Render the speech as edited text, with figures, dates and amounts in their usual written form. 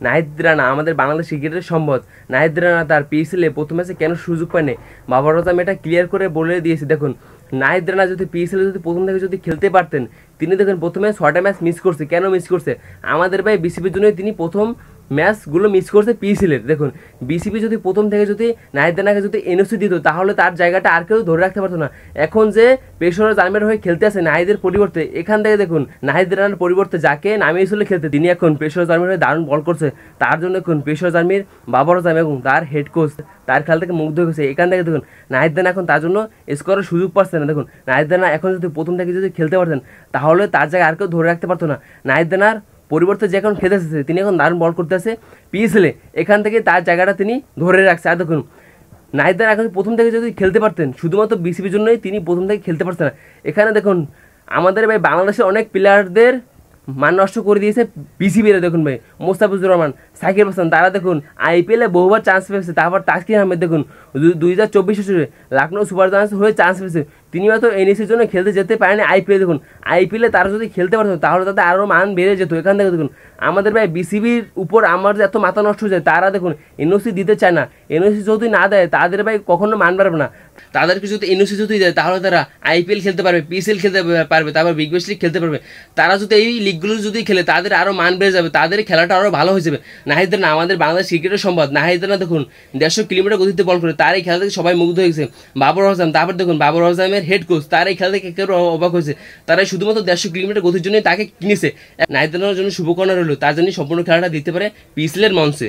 নাহিদ রানা আমাদের বাংলাদেশ ক্রিকেটের সম্পদ। নাহিদ রানা তার পিএসএলে প্রথম ম্যাচে কেন সুযোগ পায়নি, বাবর আজম এটা ক্লিয়ার করে বলে দিয়েছে। দেখুন নাহিদ রানা যদি পিএসএলে যদি প্রথম থেকে যদি খেলতে পারতেন, তিনি দেখুন প্রথমে 6টা ম্যাচ মিস করছে। কেন মিস করছে? আমাদের ভাই বিসিবির জন্য তিনি প্রথম ম্যাচগুলো মিস করছে পিএসএলের। দেখুন বিসিবি যদি প্রথম থেকে যদি নাহিদ রানাকে যদি এনওসি দিত, তাহলে তার জায়গাটা আর কেউ ধরে রাখতে পারতো না। এখন যে পেশোয়ার জামির হয়ে খেলতে আছে নাহিদের পরিবর্তে, এখান থেকে দেখুন নাহিদ রানার পরিবর্তে যাকে নামিয়েছিল খেলতে, তিনি এখন পেশোয়ার জামির হয়ে দারুণ বল করছে। তার জন্য এখন পেশোয়ার জামির, বাবর আজম এবং তার হেড কোচ তার খেলা থেকে মুগ্ধ হয়ে গেছে। এখান থেকে দেখুন নাহিদ রানা এখন তার জন্য স্কোরের সুযোগ পাচ্ছে না। দেখুন নাহিদ রানা এখন যদি প্রথম থেকে যদি খেলতে পারতেন, তাহলে তার জায়গায় আর কেউ ধরে রাখতে পারতো না। নাহিদ রানার পরিবর্তে যে এখন খেলতে আসছে, তিনি এখন দারুণ বল করতে আসে পিএসএলে, এখান থেকে তার জায়গাটা তিনি ধরে রাখছে। আর দেখুন নাহিদ রানা এখন প্রথম থেকে যদি খেলতে পারতেন, শুধুমাত্র বিসিবির জন্যই তিনি প্রথম থেকে খেলতে পারছেন না। এখানে দেখুন আমাদের ভাই বাংলাদেশের অনেক প্লেয়ারদের মান নষ্ট করে দিয়েছে বিসিবিরা। দেখুন ভাই মোস্তাফিজুর রহমান, সাকিব হাসান, তারা দেখুন আইপিএলে বহুবার চান্স পেয়েছে। তারপর তাসকিন আহমেদ দেখুন 2024 সালে লখনৌ সুপার জায়ান্টস হয়ে চান্স পেয়েছে, তিনি হয়তো এনএসির জন্য খেলতে যেতে পারেনি আইপিএলে। দেখুন আইপিএলে তারা যদি খেলতে পারতো, তাহলে তাদের আরও মান বেড়ে যেত। এখান থেকে দেখুন আমাদের ভাই বিসিবির উপর আমার যে এত মাথা নষ্ট হয়ে যায়, তারা দেখুন এনওসি দিতে চায় না। এনওসি যদি না দেয়, তাদের ভাই কখনো মান বাড়বে না। তাদেরকে যদি এনওসি যদি দেয়, তাহলে তারা আইপিএল খেলতে পারবে, পিএসএল খেলতে পারবে, তারপর বিগ ব্যাশ লিগ খেলতে পারবে। তারা যদি এই লিগগুলো যদি খেলে, তাদের আরও মান বেড়ে যাবে, তাদের খেলাটা আরও ভালো হয়ে যাবে। নাহিদ রানা আমাদের বাংলাদেশ ক্রিকেটের সম্পদ। নাহিদ রানা দেখুন 150 কিলোমিটার গতিতে বল করে, তার এই খেলা থেকে সবাই মুগ্ধ হয়ে গেছে। বাবর আজম, তারপর দেখুন বাবর আজমের হেড কোচ, তার এই খেলা থেকে কেউ অবাক হয়েছে। তারা শুধুমাত্র 150 কিলোমিটার গতির জন্যই তাকে কিনেছে। নাহিদ রানার জন্য শুভকামনা রইল, তার জন্য সম্পূর্ণ খেলাটা দিতে পারে পিএসএল এর মঞ্চে।